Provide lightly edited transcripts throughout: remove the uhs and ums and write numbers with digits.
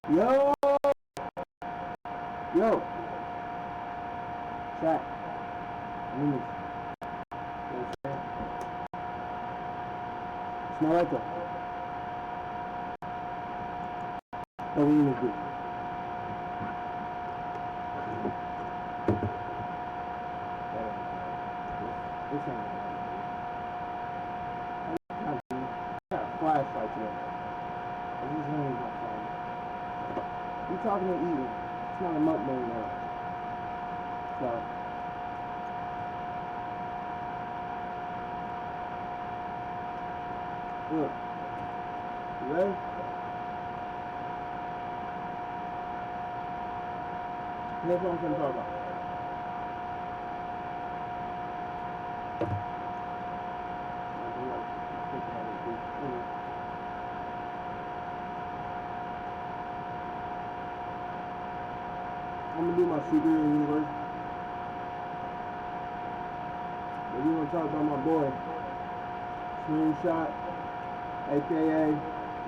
Yo! Yo! Chat. News. Smell like that. Goin is good. This ain't right. I got a flashlight here. This is really my phone. You talking to eating. It's not a mukbang now. So. Look. You ready? Here's what I'm going to talk about. I'm going to do my secret universe. But we're going to talk about my boy, Sling Shot, a.k.a.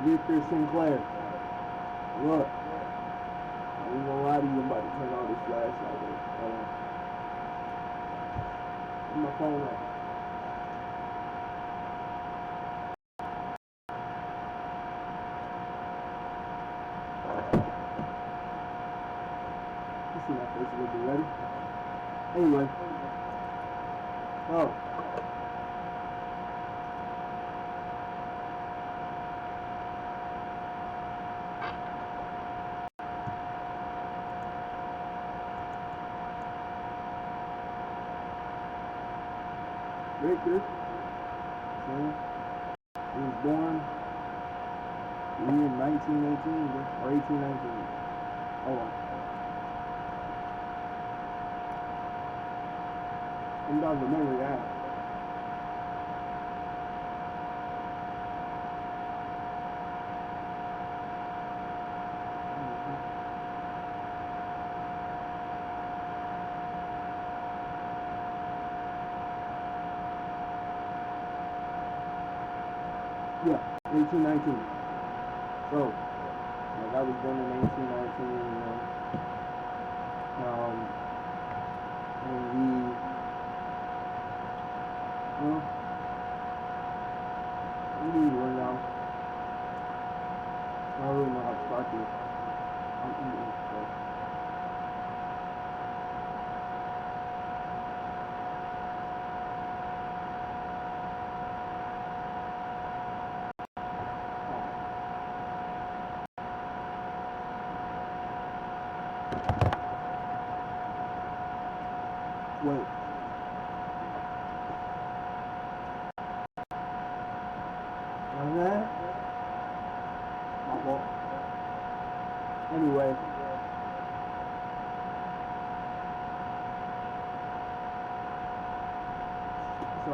Victor Sinclair. Look. I ain't gonna lie to you, I'm about to turn on this flashlight. Hold on. Where's my phone at? You see my face a little bit ready? Anyway. Oh. Victor, he was born in the year 1918 or 1819. Hold on. I'm about to remember that. Yeah, 1819. So, like I was born in 1819, you know. And we need to run down. I don't really know how to start this. I'm eating, so. Wait. And then, my fault. Anyway. So,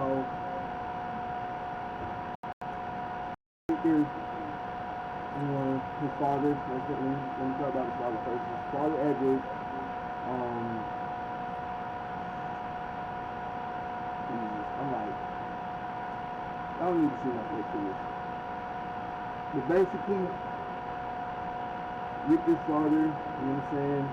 his father, let me talk about his father first. His father, Edward, I'm like, I don't need to see my face for this. But basically, Victor's father, you know what I'm saying?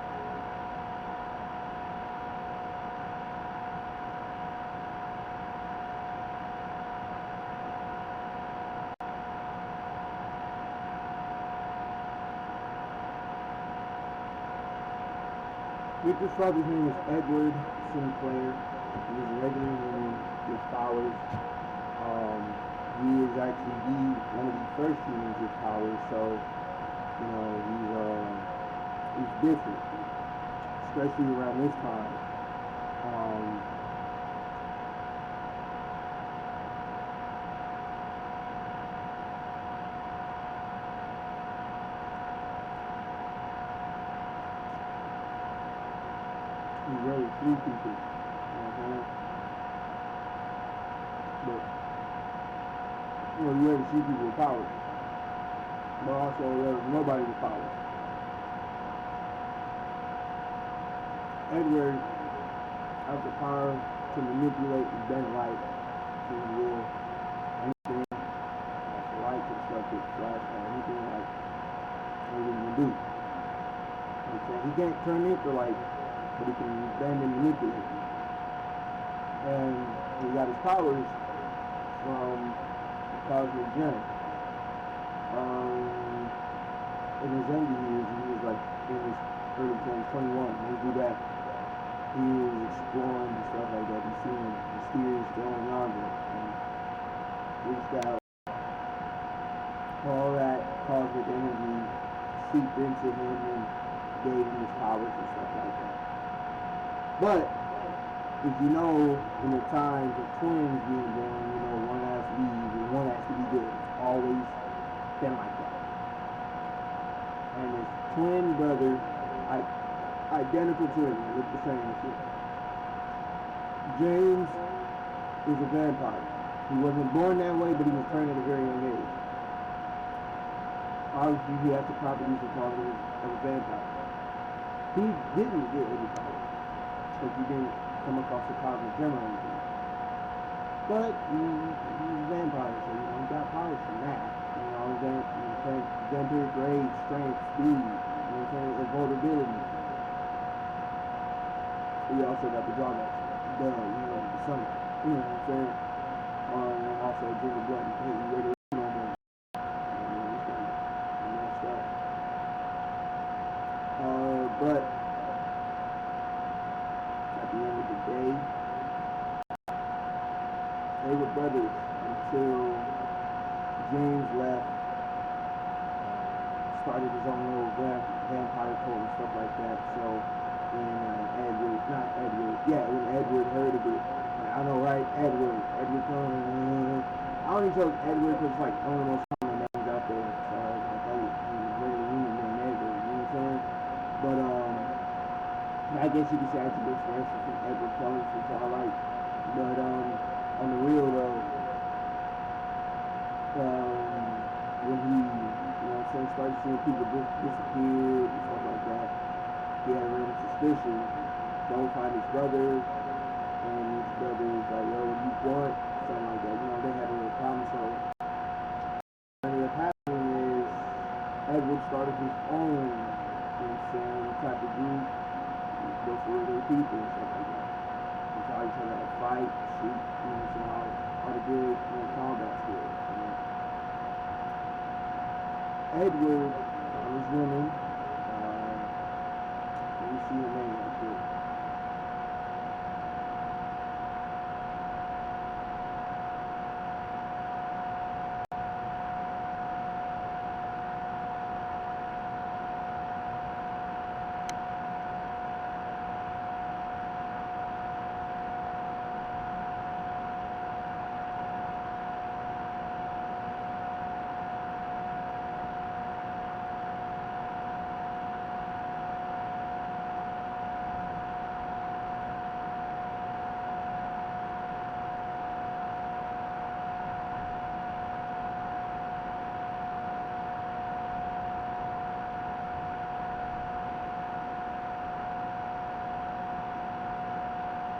Victor's father's name is Edward Sinclair. He was a regular human with powers. He is actually one of the first humans with powers, so you know he's different, especially around this time. He really flew people. But you rarely see people with powers. But also there's nobody with powers. Edward has the power to manipulate and bend light to his will. Anything that's light, constructive, flash, or anything like what he can do. I'm saying? He can't turn Nikolite, but he can bend and manipulate. And he got his powers from the Cosmic Gem. In his younger years, he was like in his early 20s, 21. When he do that, he was exploring and stuff like that. He's seeing mysterious going on and reached out. All that cosmic energy seeped into him and gave him his powers and stuff like that. But if you know, in the times of twins being born, you know, one has to be evil, one has to be good. It's always been like that. And his twin brother, identical twin, they look the same and shit. James is a vampire. He wasn't born that way, but he was turned at a very young age. Obviously, he has the properties and qualities of a vampire. He didn't get any powers, because he didn't come across the cosmic gem or anything. But he's a vampire, so he got powers from that. Vampiric rage, strength, speed, vulnerability. He also got the drawbacks. The sun. You know what I'm saying? And also drink the blood. Hey, you ready to no more. But at the end of the day, they were brothers until James left, started his own little vampire cult and stuff like that. So when when Edward heard of it, I know, right? Edward comes. I only chose Edward because it's like one of the most common names out there. So I thought he was really human named Edward. You know what I'm saying? But I guess you could say I took inspiration from Edward Cullen from Twilight. But on the real though, when he, started seeing people disappear and stuff like that, he had a random suspicion. Don't find his brother, and his brother was like, yo, what do you want? Something like that. They had a little problem. So what ended up happening is Edward started his own, type of group, those were their people and stuff like that. He taught each other how to fight, shoot, all the good combat skills. Edward was women. Let me see the name right there.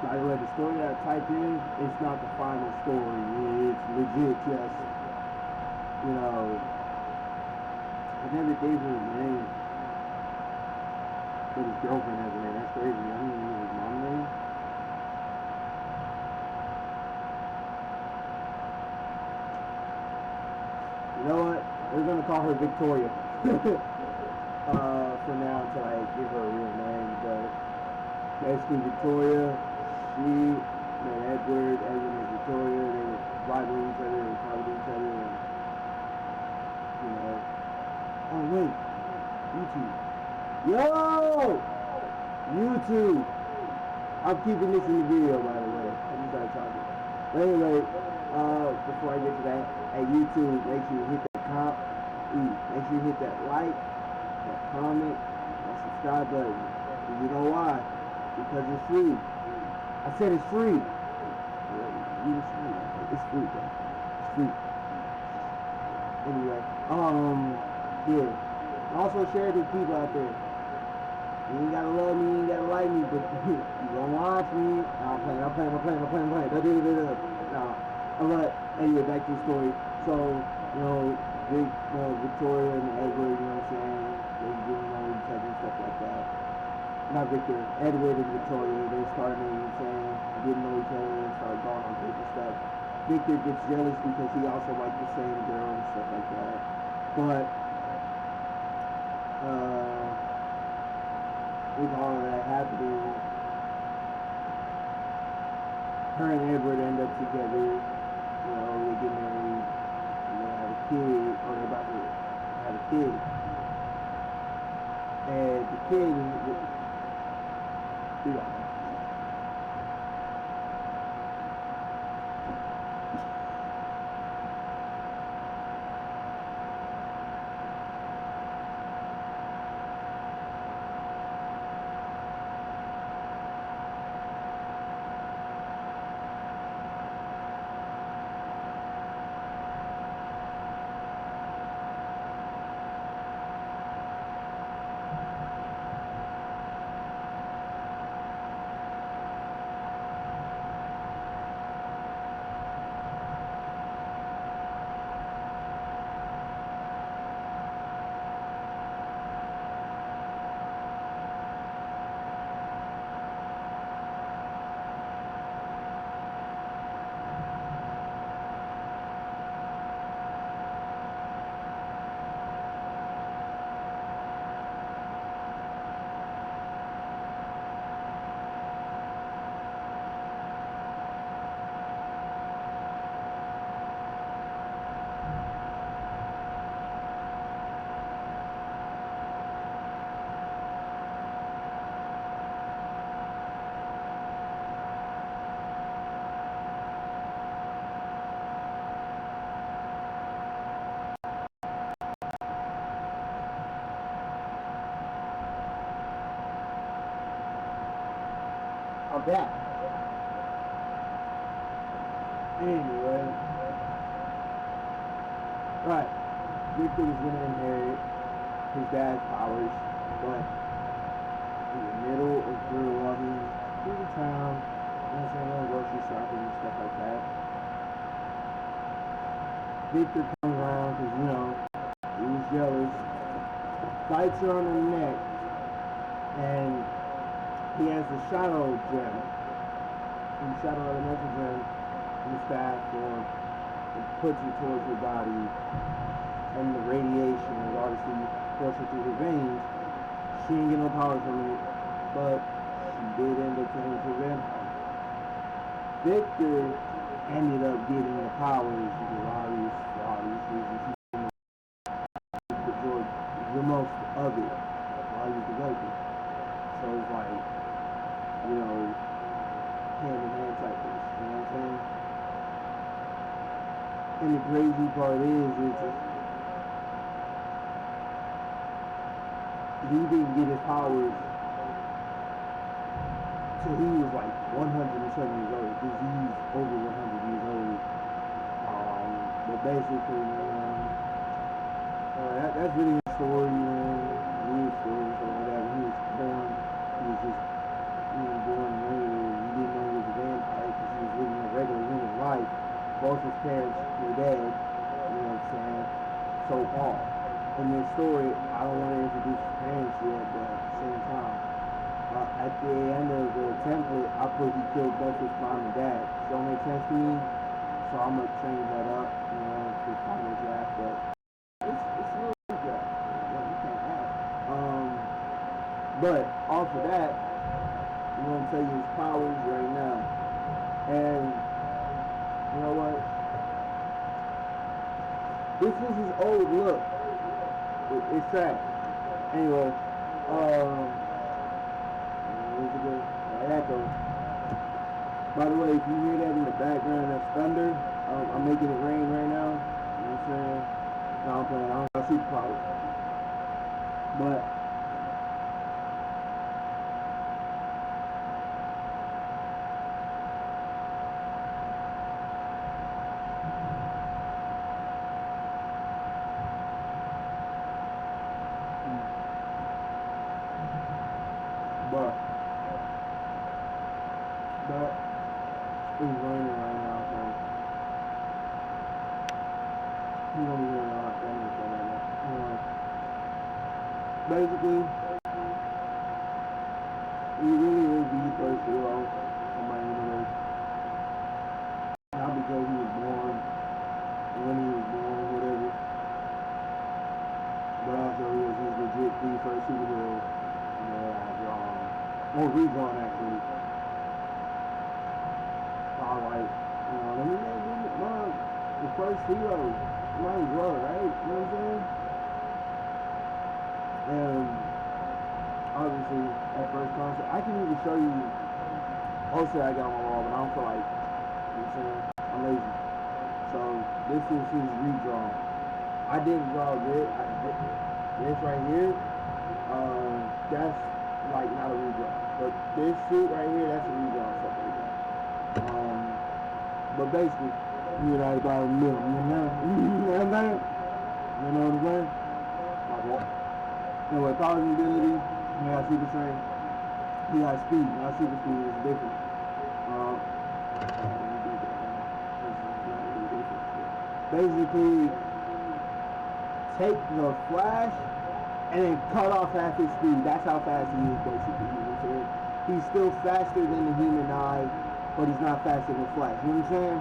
By the way, the story that I typed in, it's not the final story. It's legit just, I never gave him a name. But his girlfriend has a name. That's crazy. I don't even know his mom's name. You know what? We're going to call her Victoria. For now until I give her a real name. But basically, Victoria, she met Edward and Victoria. They were rivaling each other and fighting each other. And, oh wait, YouTube. Yo! YouTube! I'm keeping this in the video, by the way. I just started talking. But anyway, before I get to that, hey YouTube, make sure you hit that make sure you hit that like, that comment, that subscribe button. And you know why? Because it's free. I said it's free. It's free, bro. It's free. Anyway, yeah. Also share it with people out there. You ain't gotta love me, you ain't gotta like me, but you gonna watch me. I'm playing. But anyway, back to the story. So, Victoria and Edward, you know what I'm saying? They getting on each other and stuff like that. not Victor, Edward and Victoria, they started saying, getting to know each other and started going on dates and stuff. Victor gets jealous because he also liked the same girl and stuff like that. But, with all of that happening, her and Edward end up together. You know, they get married, and they have a kid, or they're about to have a kid. And the kid is, I'm back. Anyway, right. Victor was gonna inherit his dad's powers, but in the middle of walking through the town, you know, saying, grocery shopping and stuff like that. Victor comes around because, you know, he was jealous, bites her on the neck, and he has the shadow gem. And the shadow elemental gem in the staff form and puts it towards her body. And the radiation is obviously coursing through her veins. She didn't get no power from it, but she did end up turning into a vampire. Victor ended up getting the powers for obvious reasons. He enjoyed the most of it while he was developing. So it's like, you know, hand in hand type things, you know what I'm saying? And the crazy part is he didn't get his powers till he was like 107 years old, because he's over 100 years old. But basically, that's really his story, weird story, so like that. When he was born, he was just born regular. He didn't know he was a vampire because he was living a regular human life. Both his parents were dead, you know what I'm saying? So Paul. In this story, I don't want to introduce his parents yet, but at the same time, at the end of the template, I put he killed both his mom and dad. It don't make sense to me, so I'm going to change that up, to the final draft, but it's a real good draft. You can't ask. But off of that, I'm going to tell you his powers right now. And you know what? This was his old look. It's sad. Anyway, where's it go? Echo. By the way, if you hear that in the background, that's thunder. I'm making it rain right now. You know what I'm saying? No, I'm playing. I don't got superpowers. But it's raining right now, so you don't hear a lot of anything right now. Basically, He really is the first hero in my universe. Not because he was born, and when he was born, whatever. But also he's legit the first superhero, you know, I've drawn. Or redrawn actually. So I was like, you know, let me make the first hero. Might as well, right? You know what I'm saying? And obviously, that first concept, I can even show you poster I got on my wall, but I don't feel like, you know what I'm saying? I'm lazy. So this is his redraw. I didn't draw this. This right here, that's like not a redraw. But this suit right here, that's a redraw, stuff like that. But basically, you know, about a million, you know what I'm saying? You know what I'm saying? Like what? You know, with power ability, you got super strength, he got speed. Now super speed is different. Basically, take the Flash and then cut off half his speed. That's how fast he is, basically. You know what I'm saying? He's still faster than the human eye, but he's not faster than Flash. You know what I'm saying?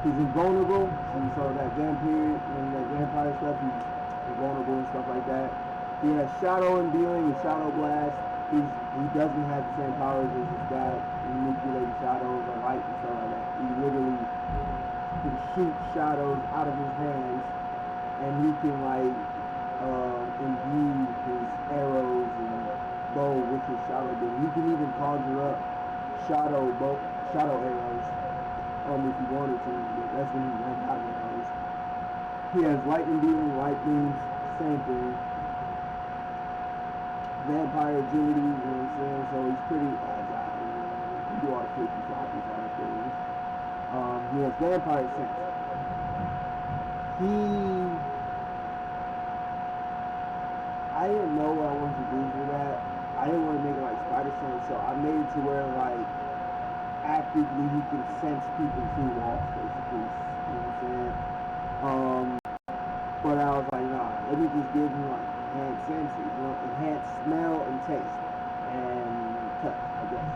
He's invulnerable. So that vampire stuff, he's invulnerable and stuff like that. He has shadow imbuing and shadow blast. He doesn't have the same powers as his dad, manipulating shadows or light and stuff like that. He literally can shoot shadows out of his hands, and he can like imbue his arrows and bow with his shadow ability. He can even conjure up shadow arrows if he wanted to, but that's when he runs out of arrows. He has lightning beam, light beams, same thing. Vampire agility, you know what I'm saying? So he's pretty agile. He can do all the flippy floppy kind of things. He has vampire sense. I didn't know what I wanted to do for that. I didn't want to make it like spider sense, so I made it to where like actively he can sense people through walls, basically. You know what I'm saying? But I was like, nah, let me just give him like enhanced senses, you know, enhanced smell and taste and touch, I guess.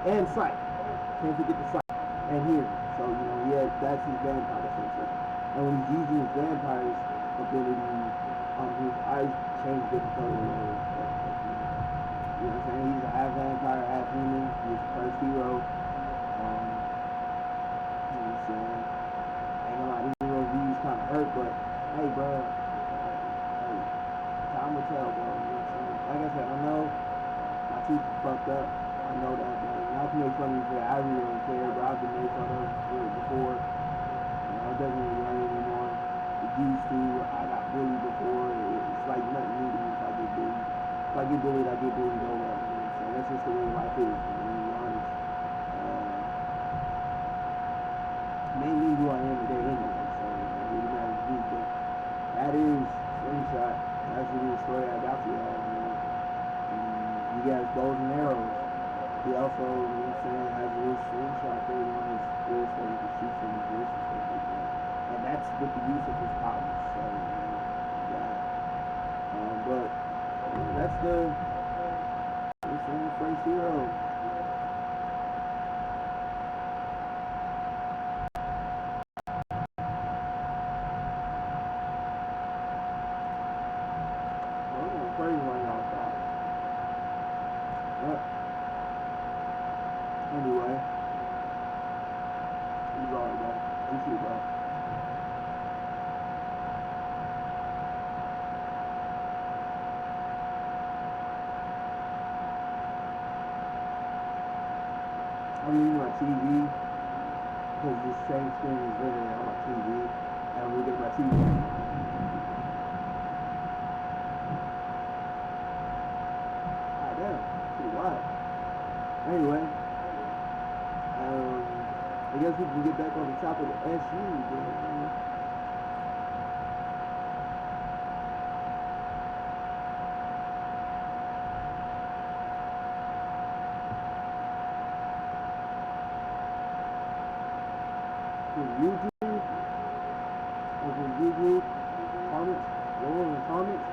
And sight. Can't forget the sight and hearing. So, you know, yeah, that's his vampire senses. And when he's using his vampire's ability, his eyes change different colors. You know what I'm saying? He's a half vampire, half human. He's the first hero. You know what I'm saying? Ain't gonna lie, these reviews kind of hurt, but hey, bro, hey, time will tell, bro. You know what I'm saying? Like I said, I know my teeth are fucked up. I know that, man. Y'all can make fun of me for that. I really don't care, but I've been made fun of for it before. You know, it doesn't really hurt anymore. It used to. I got bullied before. It's like nothing new to me if I get bullied. If I get bullied, I get bullied over. You know what I'm saying? That's just the way life is, to be honest. Made me who I am today anyway, so it really matters to me. But that is Sling Shot. That's really the story I got for y'all, man. He has bows and arrows. He also, you know what I'm saying, has a little Sling Shot thing on his wrist that he can shoot from his wrist and stuff like that. And that's with the use of his powers, so, you know, yeah. But that's the first hero. Crazy one y'all thought. But anyway, he's alright, bro. Thank you, bro. I'm using my TV because this same screen is literally on my TV, and I'm looking at my TV. Pretty wild. Anyway, I guess we can get back on the top of the SU. YouTube, over YouTube, comments, go in the comments.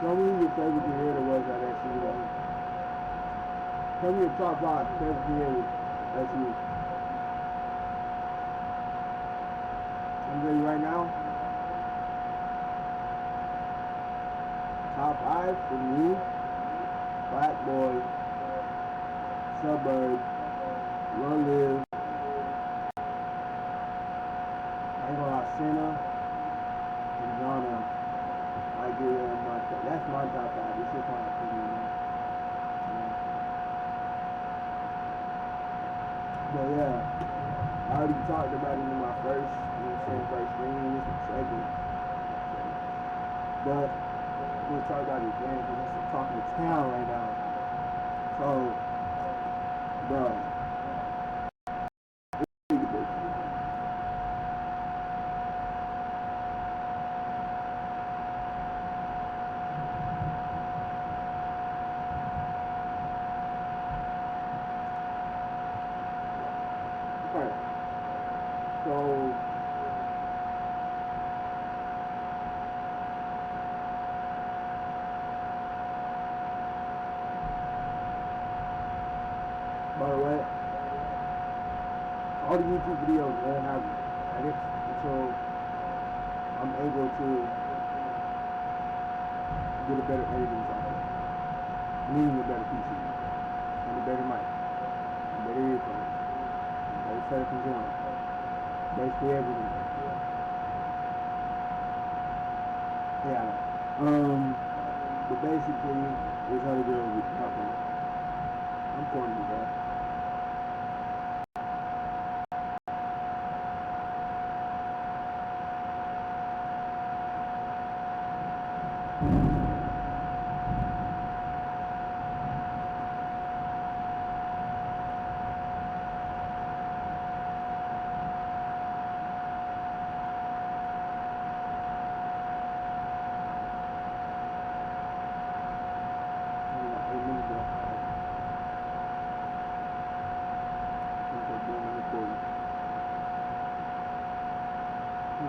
Tell me who your favorite creator was at SU. Tell me your top 5 favorite creators at SU. I'm ready right now. Top 5 for me: Black Boy, Suburb, Lil Live, I ain't gonna lie, Senna, and Ghana. I give them my that's my top 5. This is my opinion. But yeah, I already talked about it in my first, first stream. This is second. But we'll talk about it again because it's talking to town right now. So, bro. Right. So, by the way, all the YouTube videos won't have edits until I'm able to get a better editing software. Meaning a better PC, and a better mic, and better earphones, and better setup and Goin. Basically everything. Yeah. But basically, this other girl was talking. I'm corny, bro.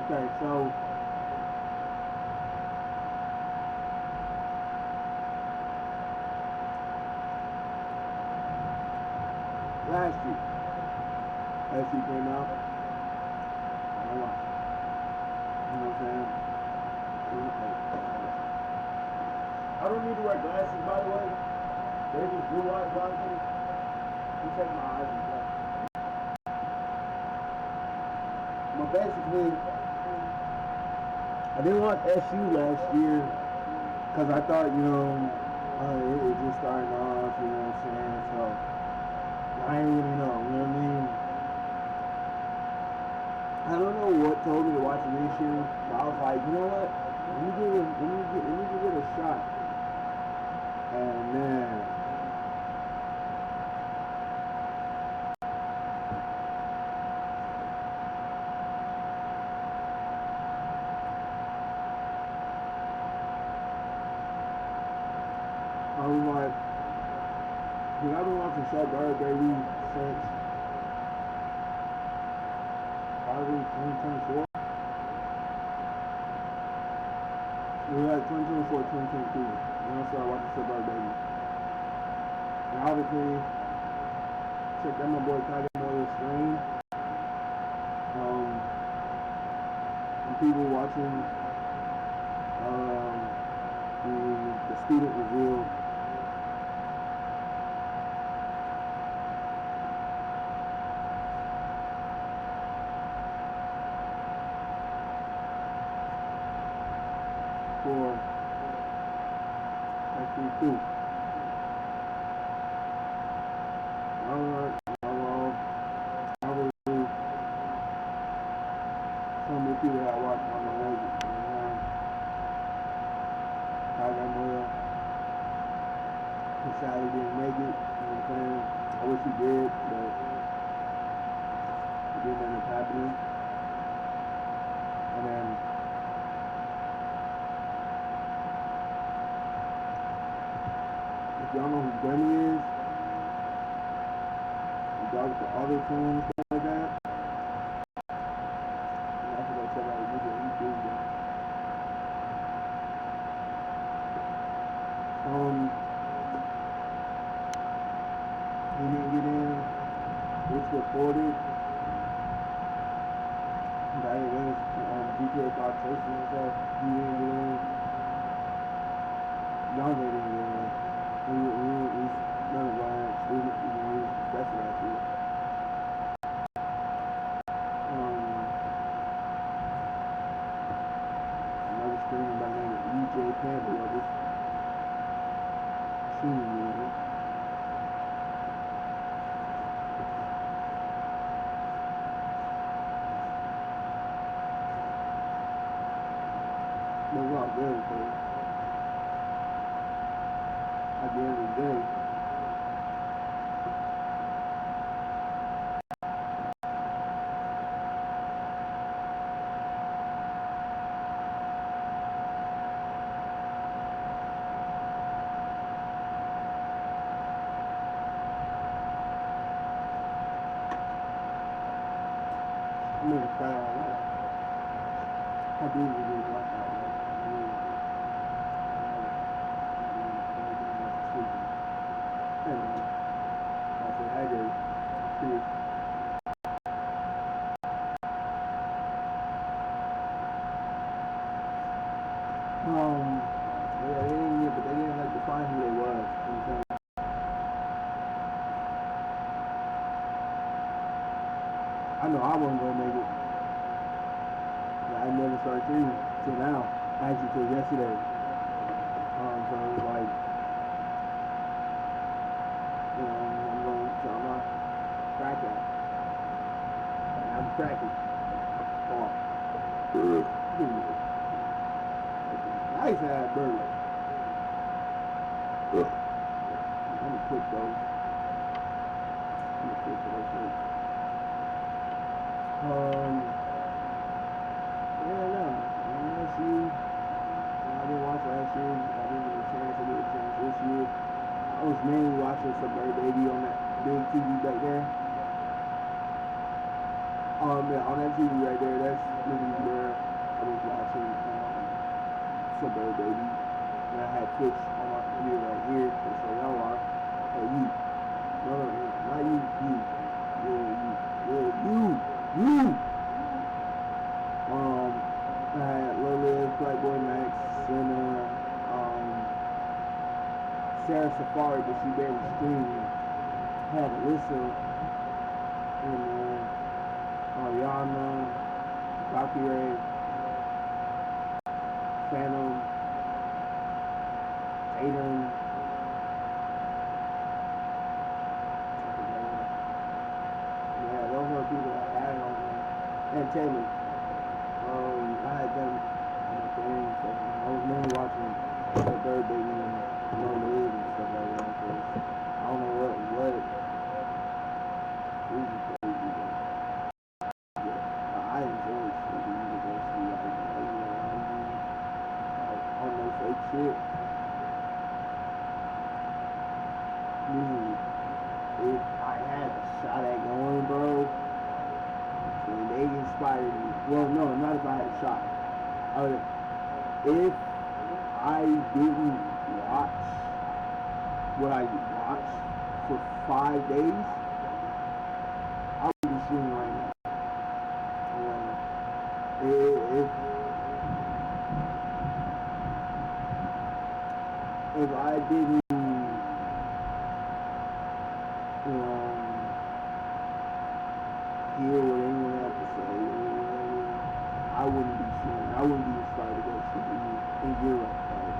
Okay, so last year, as he came out, I lost. You know what I'm saying? I don't need to wear glasses, by the way. They're just blue light glasses. You take my eyes and stuff. But basically, I didn't watch SU last year because I thought, it just started off, you know what I'm saying? So, I ain't really know, you know what I mean? I don't know what told me to watch this year, but I was like, you know what? Let me give it a shot. And man, I was like, dude, I've been watching Suburb baby since probably 2024. We were like 2024, 2022. And I started watching Suburb baby. And obviously, checked out my boy Tiger Moyle's stream. And people watching the student reveal. For actually 2. Obviously, some of the people that I watch on the radio, Tiger Moyle, he sadly didn't make it, you know what I'm saying? I wish he did, but it didn't end up happening. And then if y'all know who Gunny is, he does the other tunes, stuff like that. And I forgot to tell you, he do that. still thought Tracy himself, he didn't get in. Younger than him. He's none of our students, he was professor last year. Another screener by the name of E.J. Campbell, this senior year. But it's all good because at the end of the day, I'm going to try all that. I do really like that one. Anyway, I said, I did. See. Yeah, they didn't get, but they didn't like define who they was. You know what I'm saying? I know I wasn't gonna make it. But I never started shooting till now. Actually, till yesterday. So it was like, you know, I'm going to try my crack at. I'm cracking. Oh. Nice ass burger. I'm gonna cook those. Yeah, no. Let's see. I didn't watch last year. I didn't get a chance to get a chance this year. I was mainly watching Suburb Baby on that big TV back there. Yeah, on that TV right there, that's really where I was watching Suburb Baby. And I had Twitch on my computer right here. So y'all are. Hey, you. No, not you. You. Yeah, you. I had Lola, Black Boy Max, and Sarah Safari, but she barely streamed. Had Alyssa, and Ariana, Valkyrie, Phantom, Tatum. Yeah, those are people that I had on there. And Taylor. I had them on my thing, so I was mainly watching the third baby and No Lid and stuff like that, because I don't know what reason for it, but I enjoy Sleepy University, like on no fake shit. If I had a shot at going, bro, and they inspired me. Well, no, not if I had a shot. If I didn't watch what I watched for 5 days, I would be shooting right now. If I didn't, hear what anyone had to say, I wouldn't be shooting. I wouldn't be inspired to go shoot in Europe. Like,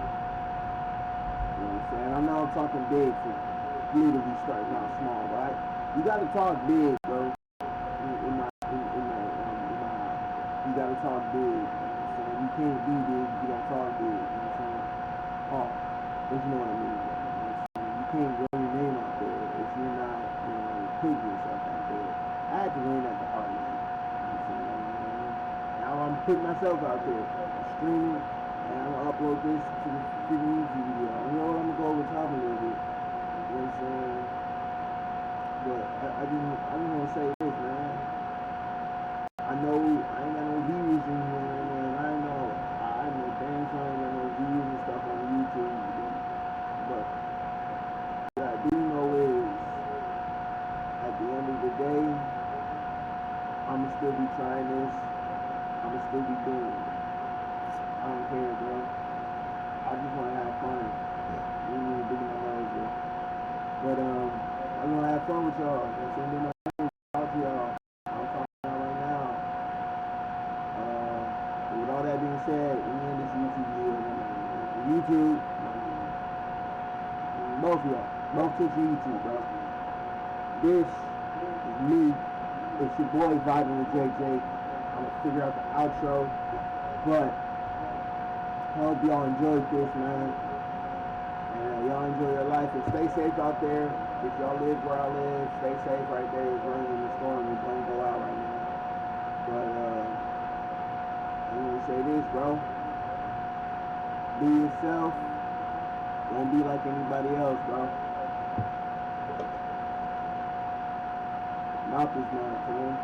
you know what I'm saying? I'm not talking big for you to be starting out small, but you gotta talk big, bro. In my house, you gotta talk big. You know what I'm saying? You can't be big if you don't talk big. You know what I'm saying? Oh, but you know what I mean. You know what I'm saying? You can't run your name out there if you're not, putting yourself out there. I had to learn that the hard way. You know what I'm saying? Now I'm putting myself out there, streaming, and I'm gonna upload this to the freaking YouTube video. You know what? I'm gonna go over top a little bit. You know what I'm saying? But I just want to say this, man. I know I ain't got no views in here, man. I know damn sure I ain't got no views and stuff on YouTube. But what I do know is, at the end of the day, I'ma still be trying this. I'ma still be doing it. I don't care, bro. I just want to have fun. You ain't even digging my nose, bro. But I'm gonna have fun with y'all. You know what I'm saying? Talk to y'all. I'm talking to y'all right now. With all that being said, we end this YouTube video. YouTube, both of y'all, both Twitch and YouTube, bro. This is me. It's your boy vibing with JJ. I'm gonna figure out the outro, but I hope y'all enjoyed this, man. And y'all enjoy your life and stay safe out there. If y'all live where I live, stay safe right there. It's raining in the storm. We don't go out right now. But I'm gonna say this, bro. Be yourself. Don't be like anybody else, bro. Mouth is not, man.